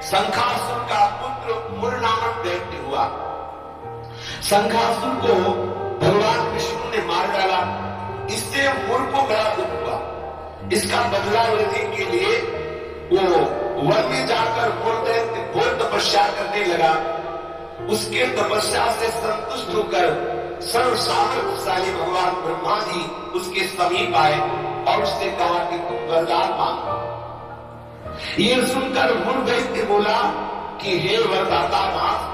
शंखासुर का पुत्र मुर नामक दैत्य हुआ। शंखासुर को भगवान विष्णु ने मार डाला। इससे मुर को बड़ा दुख हुआ। इसका बदला लेने के लिए वो वन में जाकर मुर दैत्य घोर तपस्या करने लगा। उसके तपस्या से संतुष्ट होकर सर्व सामर्थ्यशाली भगवान ब्रह्मा जी उसके समीप आए और उसने कहा कि तुम वरदान मांगो। ये सुनकर मुर दैत्य बोला कि हे वरदाता नाथ,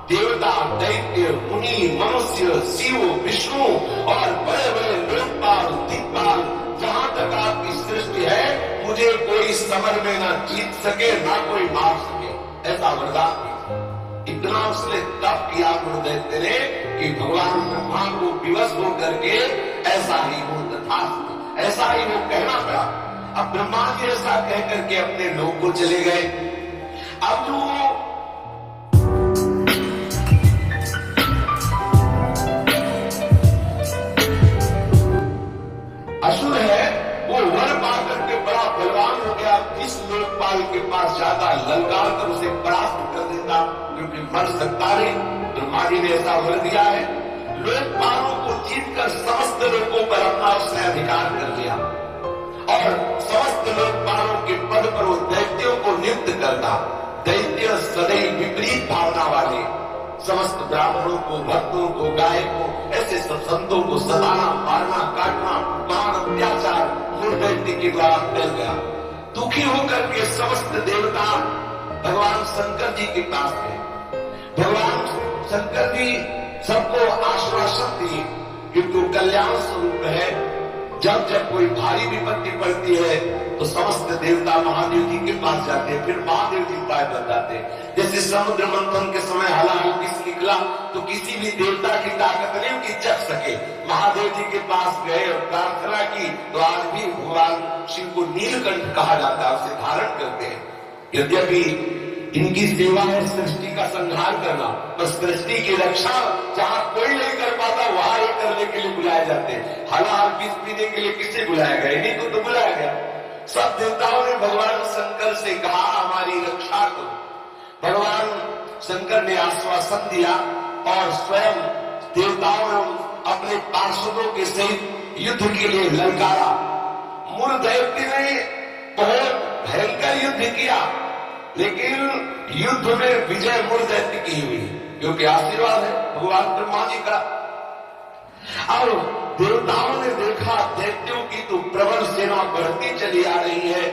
देवता, दैत्य, मुनि, मनुष्य, शिव, विष्णु और बड़े बड़े लोकपाल, दिक्पाल, जहां तक आपकी सृष्टि है, मुझे कोई समर में ना जीत सके ना कोई मार सके, ऐसा वरदान दीजिए। इतना उसने तप किया मुर दैत्य ने कि भगवान ब्रह्मा को विवश होकर के ऐसा ही हो तथा ऐसा ही वो कहना पड़ा। अब ब्रह्मा जी ऐसा कह करके अपने लोक को चले गए। अब जो असुर है वो वर पा करके बड़ा बलवान हो गया। जिस लोकपाल के पास जाता ललकार कर उसे परास्त कर देता, क्योंकि मर सकता नहीं। ब्रह्मा जी ने ऐसा वर दिया है। लोकपालों को जीतकर समस्त लोगों पर अपना उसने अधिकार कर लिया और समस्त लोकपालों के पद पर वो दैत्यों को नियुक्त करता। दैत्य सदैव विपरीत भावना वाले समस्त ब्राह्मणों को, भक्तों को, गाय को, ऐसे सब संतों को सताना, मारना, काटना, महान अत्याचार मुर दैत्य के द्वारा फैल गया। दुखी होकर के समस्त देवता भगवान शंकर जी के पास गए। भगवान शंकर जी सबको आश्वासन दिए क्योंकि कल्याण स्वरूप है। जब जब कोई भारी विपत्ति पड़ती है तो समस्त देवता महादेव जी के पास जाते हैं, फिर महादेव जी उपाय बताते हैं। जैसे समुद्र मंथन के समय हलाहल निकला तो किसी भी देवता की ताकत नहीं कि जग सके। महादेव जी के पास गए और प्रार्थना की तो आज भी भगवान शिव को नीलकंठ कहा जाता है, उसे धारण करते हैं। यद्यपि इनकी सेवा है सृष्टि का संहार करना, पर सृष्टि की रक्षा जहां कोई नहीं कर पाता वहां ये करने के लिए बुलाए जाते हैं। हलाहल विष पीने के लिए किसे बुलाया गया? इन्हीं को तो बुलाया गया। सब देवताओं ने भगवान शंकर से कहा हमारी रक्षा करो। भगवान शंकर ने आश्वासन दिया और स्वयं देवताओं ने अपने पार्षदों के सहित युद्ध के लिए ललकारा। मुर दैत्य ने बहुत भयंकर युद्ध किया, लेकिन युद्ध में विजय मुर दैत्य की हुई, क्योंकि आशीर्वाद है भगवान ब्रह्मा जी का। और देवताओं ने देखा दैत्यों की तो प्रबल सेना बढ़ती चली आ रही है।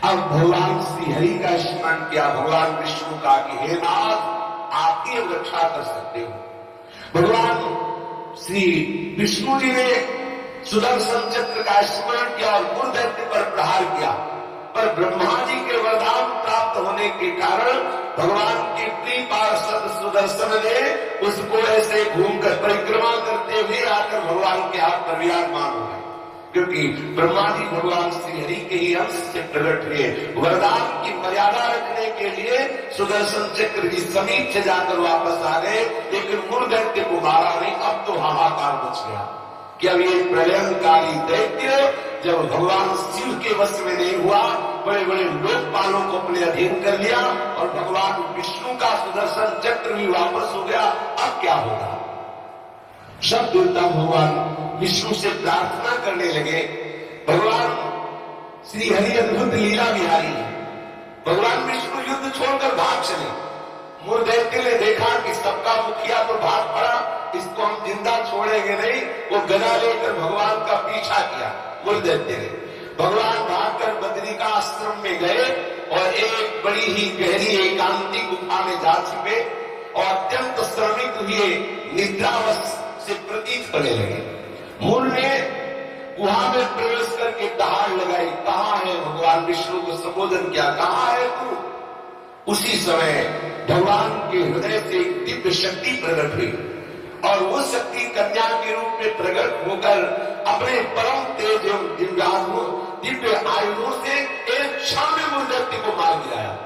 अब भगवान श्री हरि का स्मरण किया, भगवान विष्णु का कि हे नाथ आप ही रक्षा कर सकते हो। भगवान श्री विष्णु जी ने सुदर्शन चक्र का स्मरण किया और मुर दैत्य पर प्रहार किया, पर ब्रह्मा जी के वरदान प्राप्त होने के कारण भगवान के प्रिय पार्षद सुदर्शन ने उसको ऐसे घूमकर परिक्रमा करते हुए आकर भगवान के हाथ पर विराजमान हो गए, क्योंकि ब्रह्मा जी भगवान श्री हरि के ही अंश से प्रकट हुए। वरदान की मर्यादा रखने के लिए सुदर्शन चक्र जी समीप से जाकर वापस आ गए, लेकिन मुर दैत्य को मारा नहीं। अब तो हाहाकार मच गया कि अब ये प्रलयंकारी दैत्य जब भगवान शिव के वश में नहीं हुआ, बड़े बड़े लोकपालों को अपने अधीन कर लिया और भगवान विष्णु का सुदर्शन चक्र भी वापस हो गया। अब क्या होगा? सब देवता भगवान विष्णु से प्रार्थना करने लगे। भगवान श्री हरि अद्भुत लीला बिहारी है। भगवान विष्णु युद्ध छोड़कर भाग चले। मुर दैत्य ने देखा कि सबका मुखिया तो भाग पड़ा, इसको हम जिंदा छोड़ेंगे नहीं। वो गदा लेकर भगवान का पीछा किया। मुर दैत्य ने भगवान भागकर बद्री का आश्रम में गए और एक बड़ी ही गहरी एकांती गुफा में जा छिपे और अत्यंत श्रमित हुए निद्रावश से प्रतीत होने लगे। मुर ने गुहा में प्रवेश करके दहाड़ लगाई, कहाँ है भगवान विष्णु को संबोधन किया, कहाँ है तू? उसी समय भगवान के हृदय से एक दिव्य शक्ति प्रकट हुई और वो शक्ति कन्या के रूप में प्रकट होकर अपने परम तेज एवं दिव्य आयुधों से एक क्षण में मुर दैत्य को मार गिराया।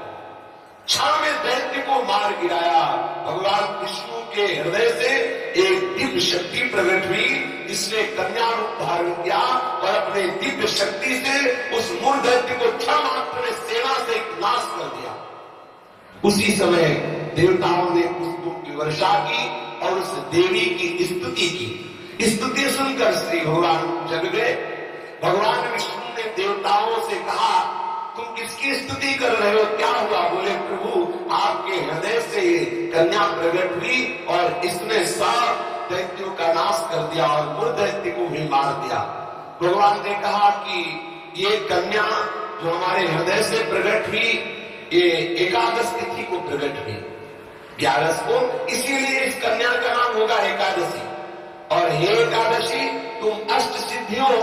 क्षण में दैत्य को मार गिराया। भगवान विष्णु के हृदय से एक दिव्य शक्ति प्रकट हुई, जिसने कन्या रूप धारण किया और अपने दिव्य शक्ति से उस मुर दैत्य को क्षण मात्र में सेना से नाश कर दिया। उसी समय देवताओं ने पुष्पों की वर्षा की और उस देवी की स्तुति की। स्तुति सुनकर श्री भगवान जग गए। भगवान विष्णु ने देवताओं से कहा, तुम किसकी स्तुति कर रहे हो, क्या हुआ? बोले, प्रभु आपके हृदय से कन्या प्रकट हुई और इसने सब दैत्यों का नाश कर दिया और मूल दैत्य को भी मार दिया। भगवान ने कहा कि ये कन्या जो हमारे हृदय से प्रकट हुई, ये एकादश तिथि को प्रकट हुई, 11 को, इसीलिए इस कन्या का नाम होगा एकादशी। और हे एकादशी, तुम अष्ट सिद्धियों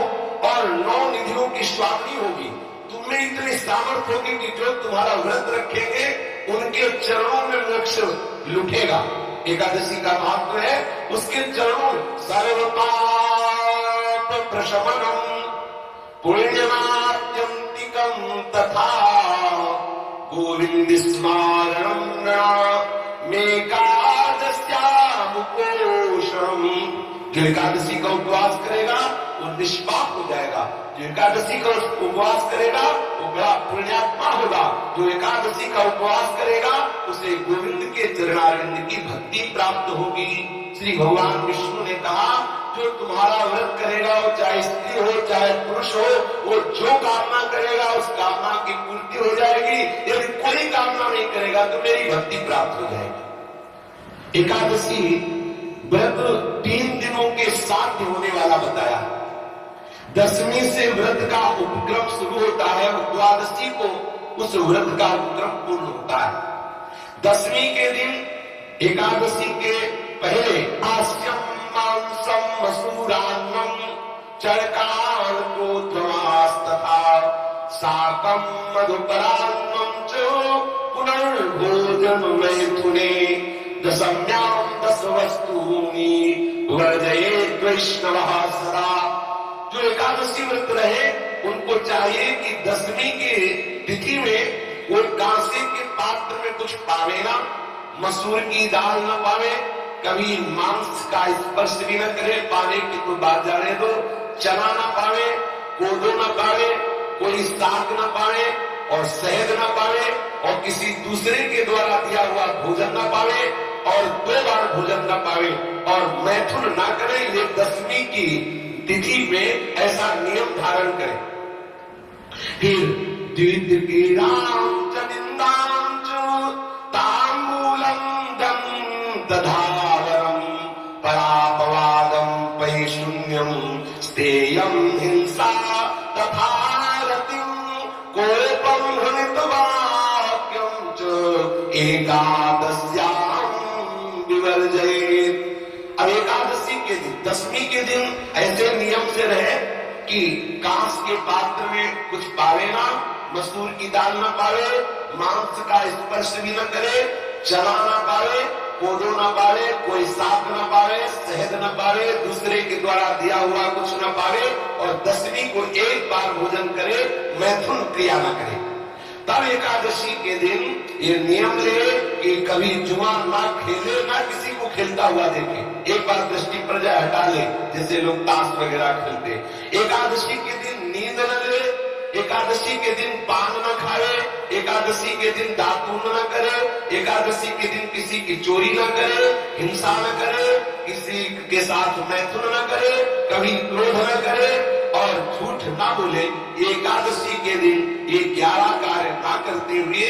और 9 निधियों की स्वामी होगी। तुम्हें इतनी सामर्थ्य होगी कि जो तुम्हारा व्रत रखेंगे उनके चरणों में मोक्ष लुटेगा। एकादशी का महत्व है उसके चरणों में सर्व पाप प्रशमनम पुण्यमात्यंतिकम तथा गोविंद स्मरणम मेकादश्यामुपोषणम। जो एकादशी का उपवास करेगा वो निष्पाप हो जाएगा। जो एकादशी का उपवास करेगा वो बड़ा पुण्यात्मा होगा। जो एकादशी का उपवास करेगा उसे गोविंद के चरणारविंद की भक्ति प्राप्त होगी। श्री भगवान विष्णु ने कहा, जो तुम्हारा व्रत करेगा वो चाहे स्त्री हो चाहे पुरुष हो, वो जो कामना करेगा उस कामना की पूर्ति हो जाएगी। यदि कोई कामना नहीं करेगा तो मेरी भक्ति प्राप्त हो जाएगी। एकादशी व्रत 3 दिनों के साथ होने वाला बताया। 10वीं से व्रत का उपक्रम शुरू होता है और द्वादशी को उस व्रत का उपक्रम पूर्ण होता है। 10वीं के दिन एकादशी के पहले आस्यम मांसम मसूरान्नम चरकार्कोत्तमास्तथा साकम मधुपरान्नम च पुनर्भोजन मैथुने दशम्याम 10 वस्तूनि वर्जयेत् वैष्णवः सदा। जो एकादशी व्रत रहे उनको चाहिए कि 10वीं की तिथि में वो कांसे के पात्र में कुछ पावे ना, मसूर की दाल न पावे, कभी मांस का स्पर्श भी न करे, पाने की तो बात जाने दो, चना न पावे, कोदो न पावे, कोई साग न पावे और शहद न पावे और किसी दूसरे के द्वारा दिया हुआ भोजन न पावे और 2 बार भोजन न पावे और मैथुन न करे। ये 10वीं की तिथि में ऐसा नियम धारण करें। फिर द्वितीयां च निंदां च तांबूलं दं दधावरं परापवादं पैशून्यं स्तेयं हिंसा तथा रतिं कोपं हृतवाक्यं च एकादश्यां विवर्जयेत्। अब एकादशी के दिन 10वीं के दिन ऐसे नियम से रहे कि कांस के पात्र में कुछ पावे ना, मसूर की दाल न पावे, मांस का स्पर्श भी न करे, चना न पावे, कोदो न पावे, कोई साग न पावे, शहद न पावे, दूसरे के द्वारा दिया हुआ कुछ न पावे और 10वीं को 1 बार भोजन करे, मैथुन क्रिया न करे। तब एकादशी के दिन ये नियम ले कि कभी जुआ ना खेले, ना किसी को खेलता हुआ देखे, एक बार दृष्टि पर जाए हटा ले, जैसे लोग ताश वगैरह खेलते। एकादशी के दिन नींद न ले, एकादशी के दिन पान न खाए, एकादशी के दिन दातून न करे, एकादशी के दिन किसी की चोरी न करे, हिंसा न करे, किसी के साथ मैथुन न करे, कभी क्रोध न करे और झूठ ना बोले। एकादशी के दिन ये 11 कार्य ना करते हुए